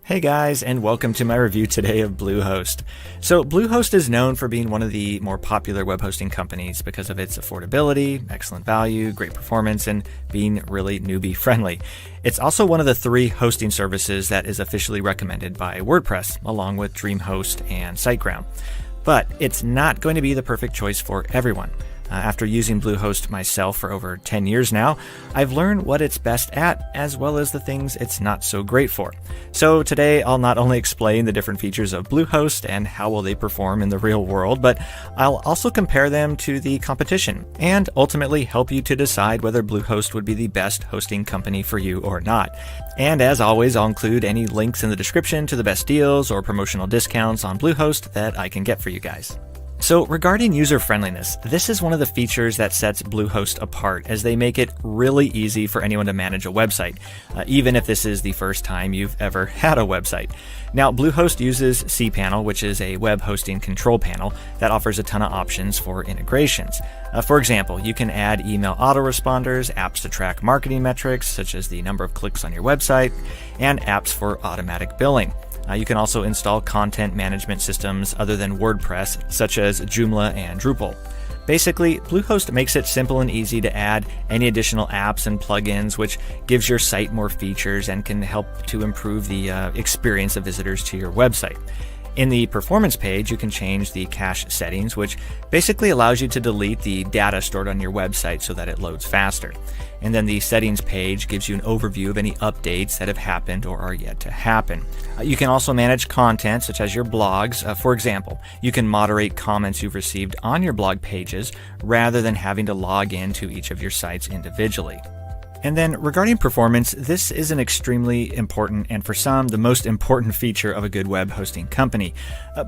Hey guys, and welcome to my review today of Bluehost. So Bluehost is known for being one of the more popular web hosting companies because of its affordability, excellent value, great performance, and being really newbie friendly. It's also one of the 3 hosting services that is officially recommended by WordPress, along with DreamHost and SiteGround. But it's not going to be the perfect choice for everyone. After using Bluehost myself for over 10 years now, I've learned what it's best at, as well as the things it's not so great for. So today, I'll not only explain the different features of Bluehost and how will they perform in the real world, but I'll also compare them to the competition, and ultimately help you to decide whether Bluehost would be the best hosting company for you or not. And as always, I'll include any links in the description to the best deals or promotional discounts on Bluehost that I can get for you guys. So regarding user friendliness, this is one of the features that sets Bluehost apart, as they make it really easy for anyone to manage a website, even if this is the first time you've ever had a website. Now, Bluehost uses cPanel, which is a web hosting control panel that offers a ton of options for integrations. For example, you can add email autoresponders, apps to track marketing metrics, such as the number of clicks on your website, and apps for automatic billing. You can also install content management systems other than WordPress, such as Joomla and Drupal. Basically, Bluehost makes it simple and easy to add any additional apps and plugins, which gives your site more features and can help to improve the experience of visitors to your website. In the performance page, you can change the cache settings, which basically allows you to delete the data stored on your website so that it loads faster. And then the settings page gives you an overview of any updates that have happened or are yet to happen. You can also manage content such as your blogs. For example, you can moderate comments you've received on your blog pages rather than having to log into each of your sites individually. And then regarding performance, this is an extremely important, and for some, the most important feature of a good web hosting company.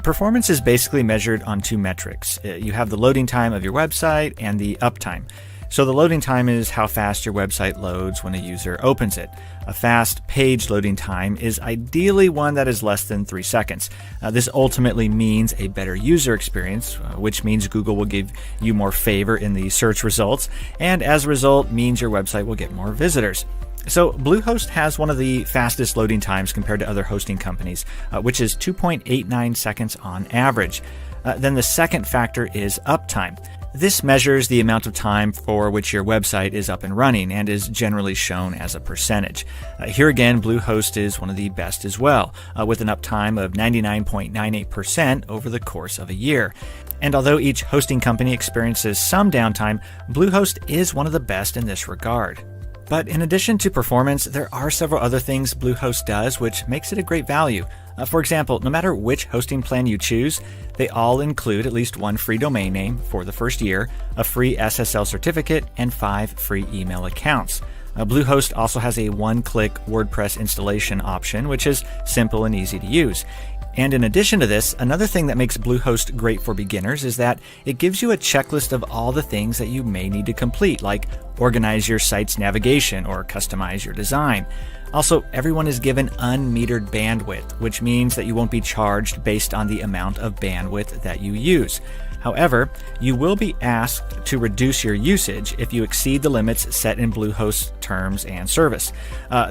Performance is basically measured on 2 metrics. You have the loading time of your website and the uptime. So the loading time is how fast your website loads when a user opens it. A fast page loading time is ideally one that is less than 3 seconds. This ultimately means a better user experience, which means Google will give you more favor in the search results, and as a result means your website will get more visitors. So Bluehost has one of the fastest loading times compared to other hosting companies, which is 2.89 seconds on average. Then the second factor is uptime. This measures the amount of time for which your website is up and running and is generally shown as a percentage. Here again, Bluehost is one of the best as well, with an uptime of 99.98% over the course of a year. And although each hosting company experiences some downtime, Bluehost is one of the best in this regard. But in addition to performance, there are several other things Bluehost does which makes it a great value. For example, no matter which hosting plan you choose, they all include at least 1 free domain name for the first year, a free SSL certificate, and 5 free email accounts. Bluehost also has a one-click WordPress installation option, which is simple and easy to use. And in addition to this, another thing that makes Bluehost great for beginners is that it gives you a checklist of all the things that you may need to complete, like organize your site's navigation or customize your design. Also, everyone is given unmetered bandwidth, which means that you won't be charged based on the amount of bandwidth that you use. However, you will be asked to reduce your usage if you exceed the limits set in Bluehost's terms and service.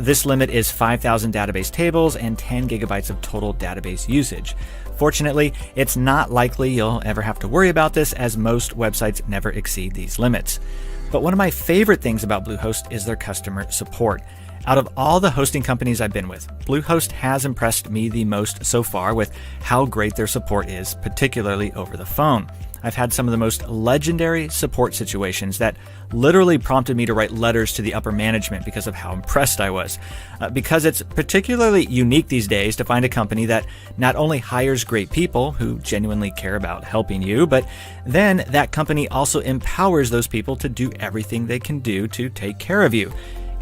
This limit is 5,000 database tables and 10 gigabytes of total database usage. Fortunately, it's not likely you'll ever have to worry about this, as most websites never exceed these limits. But one of my favorite things about Bluehost is their customer support. Out of all the hosting companies I've been with, Bluehost has impressed me the most so far with how great their support is, particularly over the phone. I've had some of the most legendary support situations that literally prompted me to write letters to the upper management because of how impressed I was. Because it's particularly unique these days to find a company that not only hires great people who genuinely care about helping you, but then that company also empowers those people to do everything they can do to take care of you.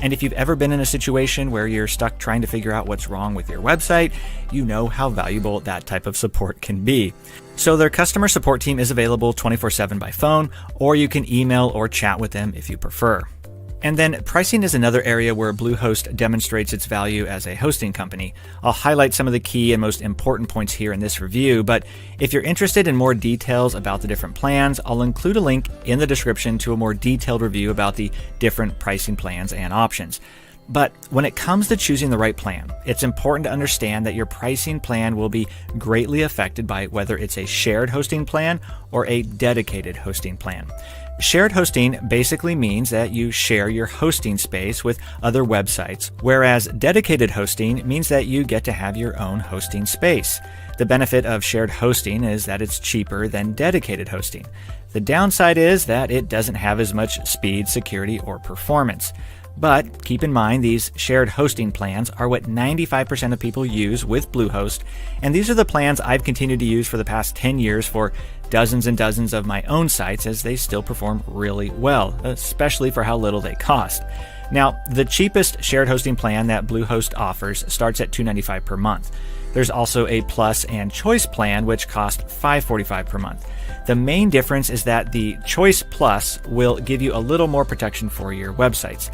And if you've ever been in a situation where you're stuck trying to figure out what's wrong with your website, you know how valuable that type of support can be. So their customer support team is available 24/7 by phone, or you can email or chat with them if you prefer. And then pricing is another area where Bluehost demonstrates its value as a hosting company. I'll highlight some of the key and most important points here in this review, but if you're interested in more details about the different plans, I'll include a link in the description to a more detailed review about the different pricing plans and options. But when it comes to choosing the right plan, it's important to understand that your pricing plan will be greatly affected by whether it's a shared hosting plan or a dedicated hosting plan. Shared hosting basically means that you share your hosting space with other websites, whereas dedicated hosting means that you get to have your own hosting space. The benefit of shared hosting is that it's cheaper than dedicated hosting. The downside is that it doesn't have as much speed, security, or performance. But keep in mind, these shared hosting plans are what 95% of people use with Bluehost, and these are the plans I've continued to use for the past 10 years for dozens and dozens of my own sites, as they still perform really well, especially for how little they cost. Now, the cheapest shared hosting plan that Bluehost offers starts at $295 per month. There's also a Plus and Choice plan, which cost $545 per month. The main difference is that the Choice Plus will give you a little more protection for your websites.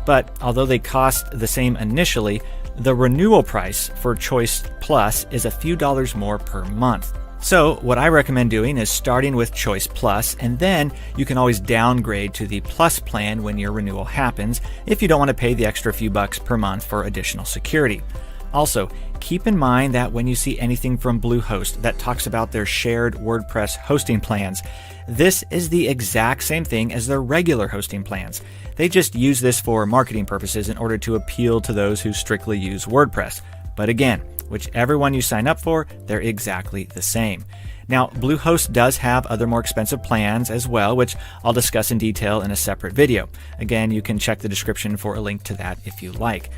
But although they cost the same initially, the renewal price for Choice Plus is a few dollars more per month. So what I recommend doing is starting with Choice Plus, and then you can always downgrade to the Plus plan when your renewal happens if you don't want to pay the extra few bucks per month for additional security. Also, keep in mind that when you see anything from Bluehost that talks about their shared WordPress hosting plans, this is the exact same thing as their regular hosting plans. They just use this for marketing purposes in order to appeal to those who strictly use WordPress. But again, whichever one you sign up for, they're exactly the same. Now, Bluehost does have other more expensive plans as well, which I'll discuss in detail in a separate video. Again, you can check the description for a link to that if you like.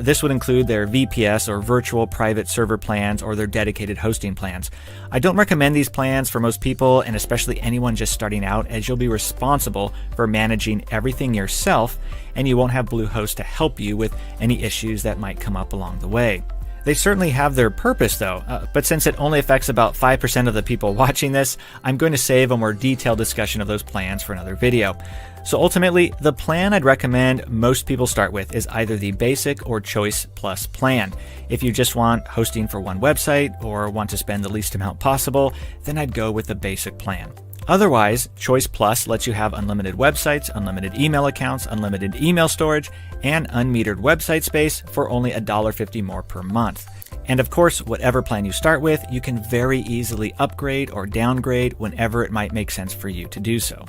This would include their VPS or virtual private server plans or their dedicated hosting plans. I don't recommend these plans for most people, and especially anyone just starting out, as you'll be responsible for managing everything yourself, and you won't have Bluehost to help you with any issues that might come up along the way. They certainly have their purpose though, but since it only affects about 5% of the people watching this, I'm going to save a more detailed discussion of those plans for another video. So ultimately, the plan I'd recommend most people start with is either the Basic or Choice Plus plan. If you just want hosting for one website or want to spend the least amount possible, then I'd go with the Basic plan. Otherwise, Choice Plus lets you have unlimited websites, unlimited email accounts, unlimited email storage, and unmetered website space for only $1.50 more per month. And of course, whatever plan you start with, you can very easily upgrade or downgrade whenever it might make sense for you to do so.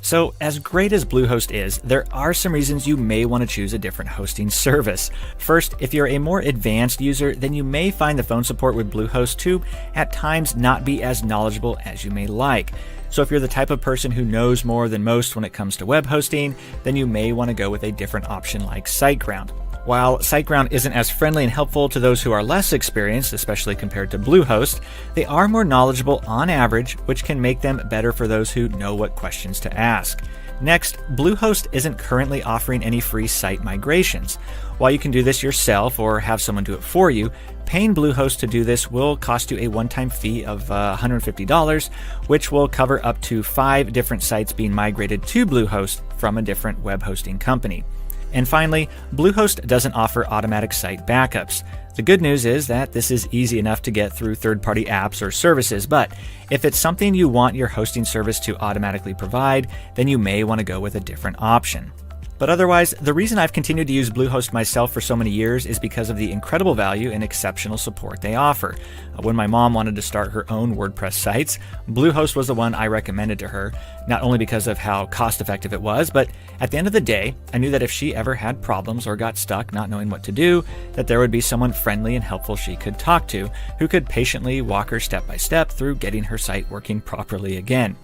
So, as great as Bluehost is, there are some reasons you may want to choose a different hosting service. First, if you're a more advanced user, then you may find the phone support with Bluehost to, at times, not be as knowledgeable as you may like. So if you're the type of person who knows more than most when it comes to web hosting, then you may want to go with a different option like SiteGround. While SiteGround isn't as friendly and helpful to those who are less experienced, especially compared to Bluehost, they are more knowledgeable on average, which can make them better for those who know what questions to ask. Next, Bluehost isn't currently offering any free site migrations. While you can do this yourself or have someone do it for you, paying Bluehost to do this will cost you a one-time fee of $150, which will cover up to 5 different sites being migrated to Bluehost from a different web hosting company. And finally, Bluehost doesn't offer automatic site backups. The good news is that this is easy enough to get through third-party apps or services, but if it's something you want your hosting service to automatically provide, then you may want to go with a different option. But otherwise, the reason I've continued to use Bluehost myself for so many years is because of the incredible value and exceptional support they offer. When my mom wanted to start her own WordPress sites, Bluehost was the one I recommended to her, not only because of how cost-effective it was, but at the end of the day, I knew that if she ever had problems or got stuck not knowing what to do, that there would be someone friendly and helpful she could talk to, who could patiently walk her step by step through getting her site working properly again.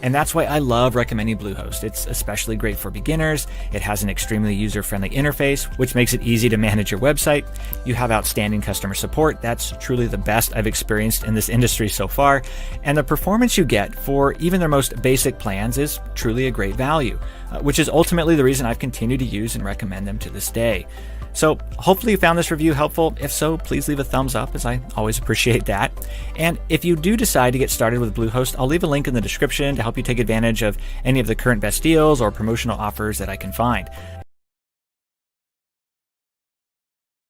And that's why I love recommending Bluehost. It's especially great for beginners. It has an extremely user-friendly interface, which makes it easy to manage your website. You have outstanding customer support. That's truly the best I've experienced in this industry so far. And the performance you get for even their most basic plans is truly a great value, which is ultimately the reason I've continued to use and recommend them to this day. So hopefully you found this review helpful. If so, please leave a thumbs up, as I always appreciate that. And if you do decide to get started with Bluehost, I'll leave a link in the description to help you take advantage of any of the current best deals or promotional offers that I can find.